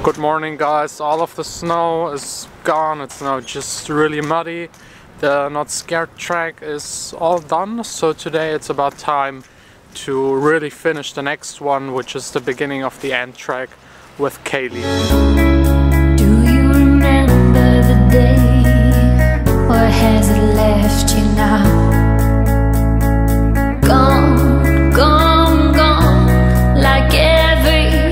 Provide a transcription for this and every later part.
Good morning, guys. All of the snow is gone. It's now just really muddy. The Not Scared track is all done, so today it's about time to really finish the next one, which is the beginning of the end track with Kaylee. Do you remember the day, or has it left you now? Gone, gone, gone, like everything.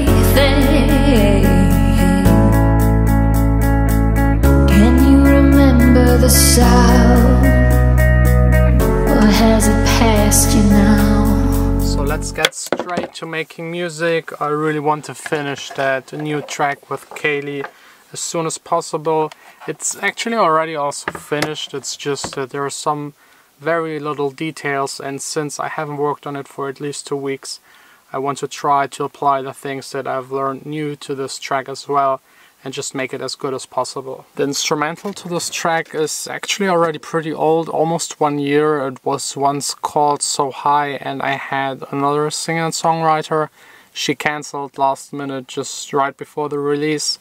Can you remember the sound, or has it passed you now? So let's get straight to making music. I really want to finish that new track with Kaylee as soon as possible. It's actually already also finished, it's just that there are some very little details, and since I haven't worked on it for at least 2 weeks, I want to try to apply the things that I've learned new to this track as well and just make it as good as possible. The instrumental to this track is actually already pretty old, almost 1 year. It was once called So High, and I had another singer and songwriter. She cancelled last minute just right before the release,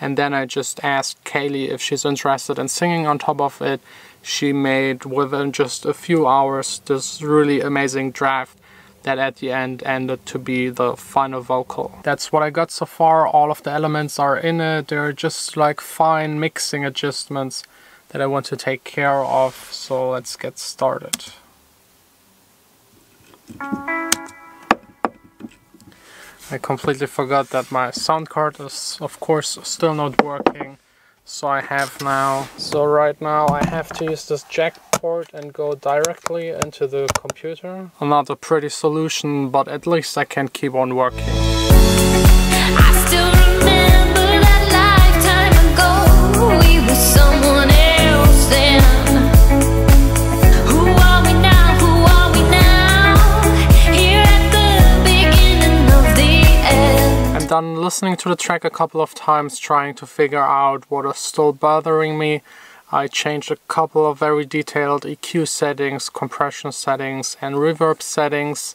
and then I just asked Kaylee if she's interested in singing on top of it. She made within just a few hours this really amazing draft that at the end ended to be the final vocal. That's what I got so far. All of the elements are in it. They're just like fine mixing adjustments that I want to take care of. So let's get started. I completely forgot that my sound card is of course still not working. So right now I have to use this jack port and go directly into the computer. Not a pretty solution, but at least I can keep on working. I still remember that lifetime ago. We were someone else then. Who are we now? Who are we now? Here at the beginning of the end. I'm done listening to the track a couple of times, trying to figure out what is still bothering me. I changed a couple of very detailed EQ settings, compression settings and reverb settings.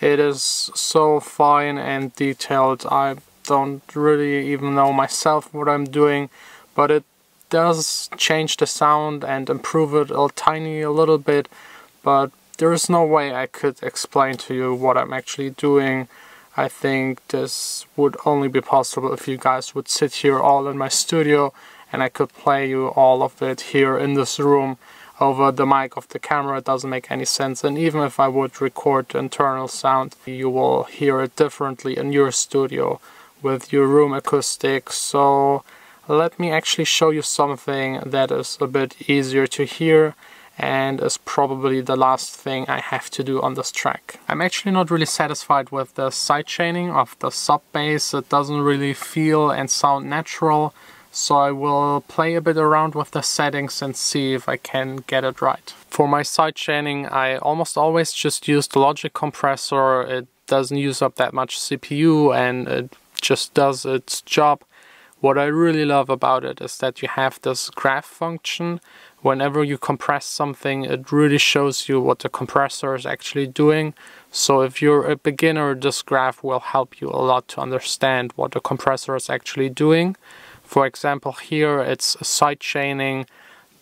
It is so fine and detailed, I don't really even know myself what I'm doing, but it does change the sound and improve it a little bit, but there is no way I could explain to you what I'm actually doing. I think this would only be possible if you guys would sit here all in my studio and I could play you all of it here in this room over the mic of the camera. It doesn't make any sense, and even if I would record the internal sound, you will hear it differently in your studio with your room acoustics. So let me actually show you something that is a bit easier to hear and is probably the last thing I have to do on this track. I'm actually not really satisfied with the sidechaining of the sub bass. It doesn't really feel and sound natural. So I will play a bit around with the settings and see if I can get it right. For my sidechaining, I almost always just use the Logic compressor. It doesn't use up that much CPU and it just does its job. What I really love about it is that you have this graph function. Whenever you compress something, it really shows you what the compressor is actually doing. So if you're a beginner, this graph will help you a lot to understand what the compressor is actually doing. For example, here it's sidechaining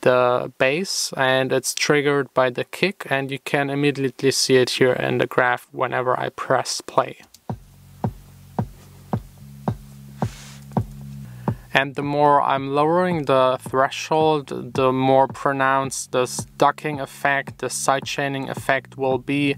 the bass and it's triggered by the kick, and you can immediately see it here in the graph whenever I press play. And the more I'm lowering the threshold, the more pronounced this ducking effect, the sidechaining effect will be.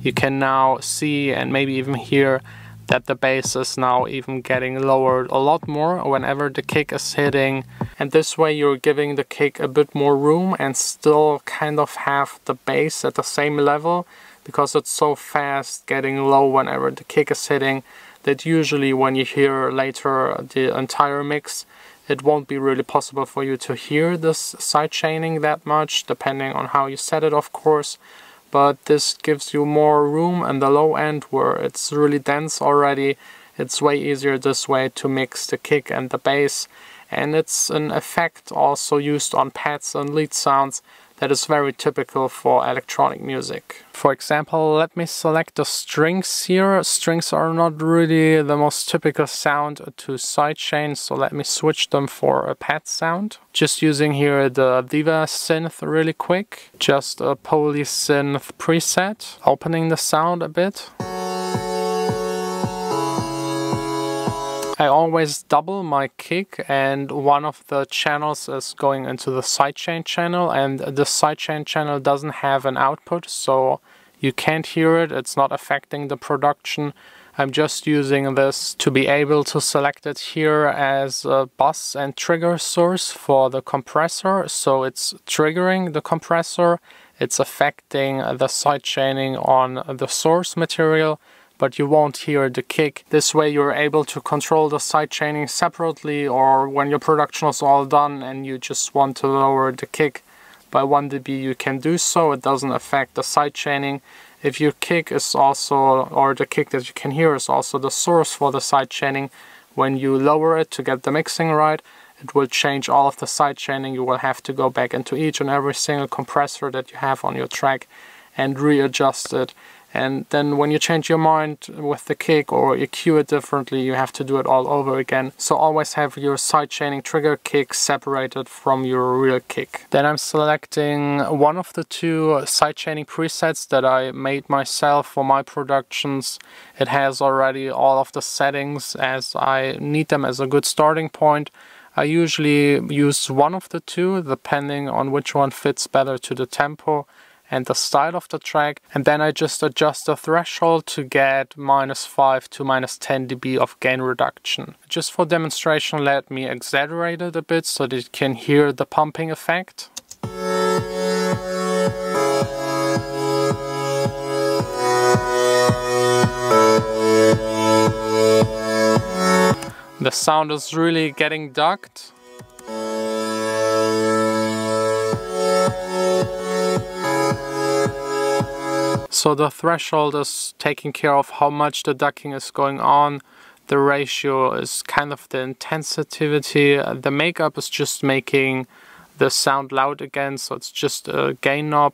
You can now see and maybe even hear that the bass is now even getting lowered a lot more whenever the kick is hitting, and this way you're giving the kick a bit more room and still kind of have the bass at the same level, because it's so fast getting low whenever the kick is hitting that usually when you hear later the entire mix, it won't be really possible for you to hear this sidechaining that much, depending on how you set it of course. But this gives you more room in the low end where it's really dense already. It's way easier this way to mix the kick and the bass, and it's an effect also used on pads and lead sounds that is very typical for electronic music. For example, let me select the strings here. Strings are not really the most typical sound to sidechain, so let me switch them for a pad sound. Just using here the Diva synth really quick, just a poly synth preset, opening the sound a bit. I always double my kick, and one of the channels is going into the sidechain channel, and the sidechain channel doesn't have an output, so you can't hear it, it's not affecting the production. I'm just using this to be able to select it here as a bus and trigger source for the compressor, so it's triggering the compressor, it's affecting the sidechaining on the source material, but you won't hear the kick. This way you're able to control the sidechaining separately, or when your production is all done and you just want to lower the kick by 1 dB, you can do so. It doesn't affect the sidechaining. If your kick is also, or the kick that you can hear is also the source for the sidechaining, when you lower it to get the mixing right, it will change all of the sidechaining. You will have to go back into each and every single compressor that you have on your track and readjust it. And then when you change your mind with the kick or you cue it differently, you have to do it all over again. So always have your sidechaining trigger kick separated from your real kick. Then I'm selecting one of the 2 sidechaining presets that I made myself for my productions. It has already all of the settings as I need them as a good starting point. I usually use one of the 2 depending on which one fits better to the tempo and the style of the track, and then I just adjust the threshold to get -5 to -10 dB of gain reduction. Just for demonstration, let me exaggerate it a bit so that you can hear the pumping effect. The sound is really getting ducked. So the threshold is taking care of how much the ducking is going on. The ratio is kind of the intensity. The makeup is just making the sound loud again, so it's just a gain knob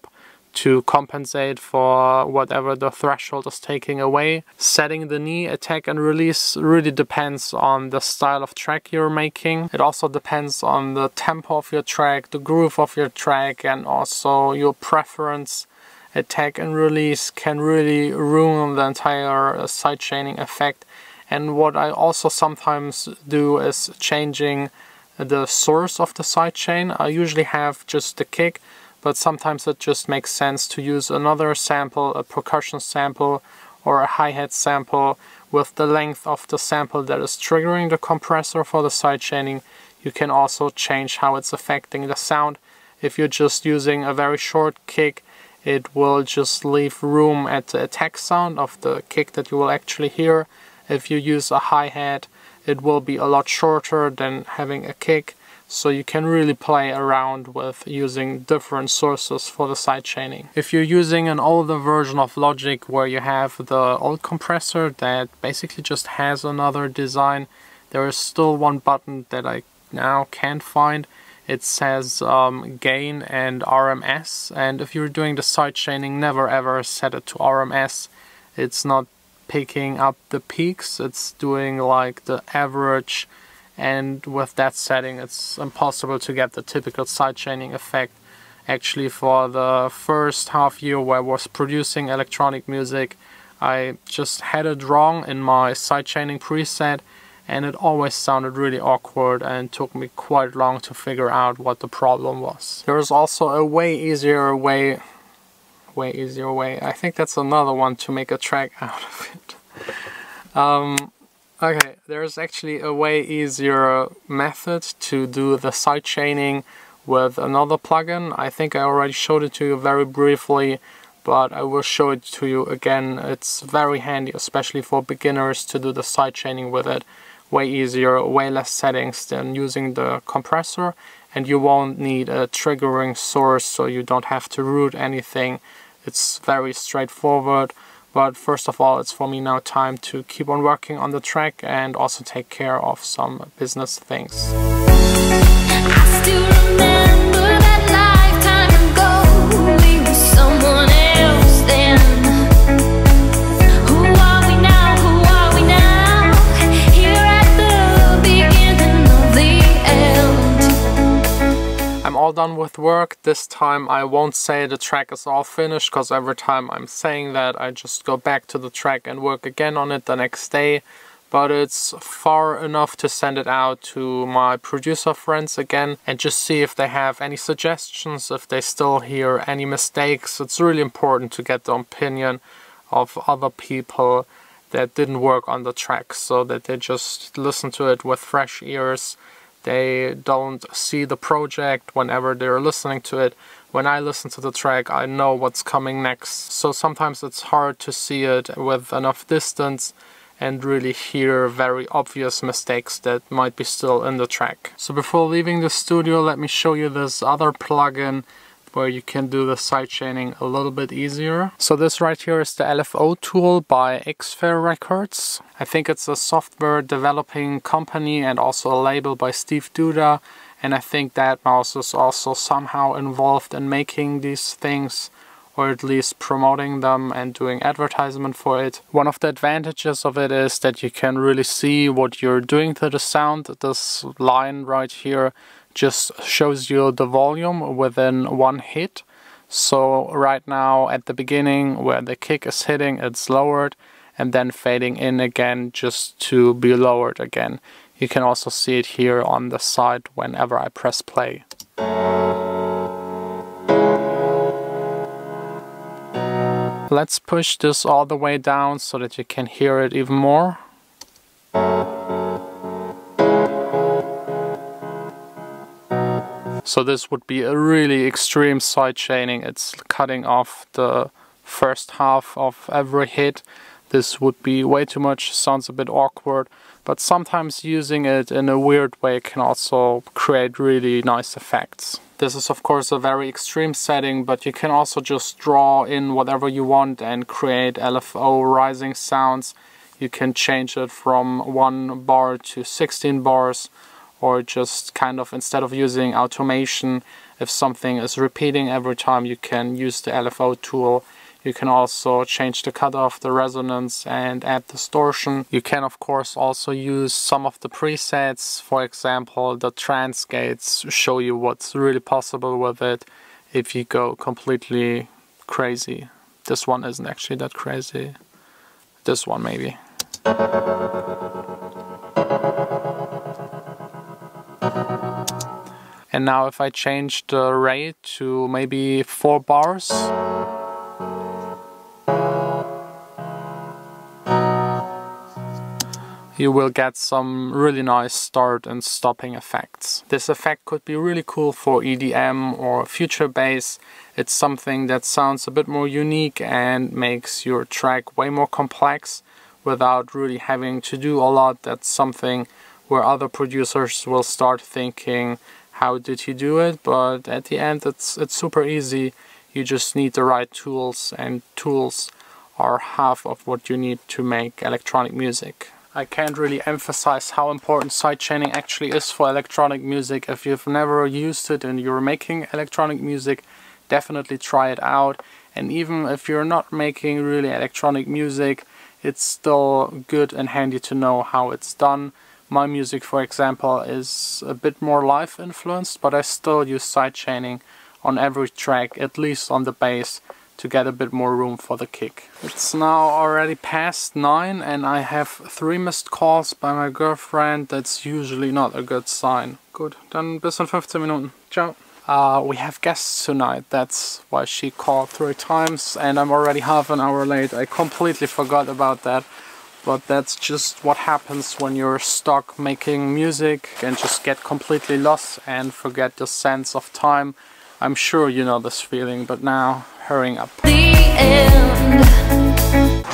to compensate for whatever the threshold is taking away. Setting the knee, attack and release really depends on the style of track you're making. It also depends on the tempo of your track, the groove of your track, and also your preference. Attack and release can really ruin the entire sidechaining effect. And what I also sometimes do is changing the source of the sidechain. I usually have just the kick, but sometimes it just makes sense to use another sample, a percussion sample or a hi-hat sample with the length of the sample that is triggering the compressor for the sidechaining. You can also change how it's affecting the sound. If you're just using a very short kick, it will just leave room at the attack sound of the kick that you will actually hear. If you use a hi-hat, it will be a lot shorter than having a kick, so you can really play around with using different sources for the sidechaining. If you're using an older version of Logic where you have the old compressor that basically just has another design, there is still one button that I now can't find. It says gain and RMS, and if you're doing the sidechaining, never ever set it to RMS. It's not picking up the peaks, it's doing like the average, and with that setting it's impossible to get the typical sidechaining effect. Actually, for the first half year where I was producing electronic music, I just had it wrong in my sidechaining preset, and it always sounded really awkward and took me quite long to figure out what the problem was. There is also a way easier way, I think that's another one to make a track out of it. Okay, there's actually a way easier method to do the sidechaining with another plugin. I think I already showed it to you very briefly, but I will show it to you again. It's very handy, especially for beginners, to do the sidechaining with it. Way easier, way less settings than using the compressor, and you won't need a triggering source, so you don't have to route anything. It's very straightforward, but first of all, it's for me now time to keep on working on the track and also take care of some business things. I still remember that lifetime ago. all done with work. This time I won't say the track is all finished, because every time I'm saying that I just go back to the track and work again on it the next day. But it's far enough to send it out to my producer friends again and just see if they have any suggestions, if they still hear any mistakes. It's really important to get the opinion of other people that didn't work on the track, so that they just listen to it with fresh ears. They don't see the project whenever they're listening to it. When I listen to the track, I know what's coming next. So sometimes it's hard to see it with enough distance and really hear very obvious mistakes that might be still in the track. So before leaving the studio, let me show you this other plugin where you can do the sidechaining a little bit easier. So this right here is the LFO tool by Xfair Records. I think it's a software developing company and also a label by Steve Duda, and I think that mouse is also somehow involved in making these things, or at least promoting them and doing advertisement for it. One of the advantages of it is that you can really see what you're doing to the sound. This line right here just shows you the volume within one hit. So right now at the beginning where the kick is hitting, it's lowered and then fading in again just to be lowered again. You can also see it here on the side whenever I press play. Let's push this all the way down so that you can hear it even more. So this would be a really extreme sidechaining. It's cutting off the first half of every hit. This would be way too much, sounds a bit awkward, but sometimes using it in a weird way can also create really nice effects. This is of course a very extreme setting, but you can also just draw in whatever you want and create LFO rising sounds. You can change it from 1 bar to 16 bars, or just kind of, instead of using automation, if something is repeating every time, you can use the LFO tool. You can also change the cutoff, the resonance, and add distortion. You can of course also use some of the presets. For example, the trance gates show you what's really possible with it if you go completely crazy. This one isn't actually that crazy. This one maybe. And now if I change the rate to maybe 4 bars, you will get some really nice start and stopping effects. This effect could be really cool for EDM or future bass. It's something that sounds a bit more unique and makes your track way more complex without really having to do a lot. That's something where other producers will start thinking, how did he do it? But at the end it's super easy. You just need the right tools, and tools are half of what you need to make electronic music. I can't really emphasize how important sidechaining actually is for electronic music. If you've never used it and you're making electronic music, definitely try it out. And even if you're not making really electronic music, it's still good and handy to know how it's done. My music, for example, is a bit more live influenced, but I still use sidechaining on every track, at least on the bass, to get a bit more room for the kick. It's now already past 9 and I have 3 missed calls by my girlfriend. That's usually not a good sign. Gut, dann bis in 15 Minuten. Ciao. We have guests tonight, that's why she called 3 times and I'm already half an hour late. I completely forgot about that. But that's just what happens when you're stuck making music and just get completely lost and forget the sense of time. I'm sure you know this feeling, but now, hurrying up.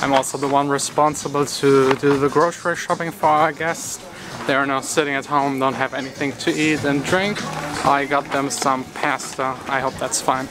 I'm also the one responsible to do the grocery shopping for our guests. They are now sitting at home, don't have anything to eat and drink. I got them some pasta. I hope that's fine.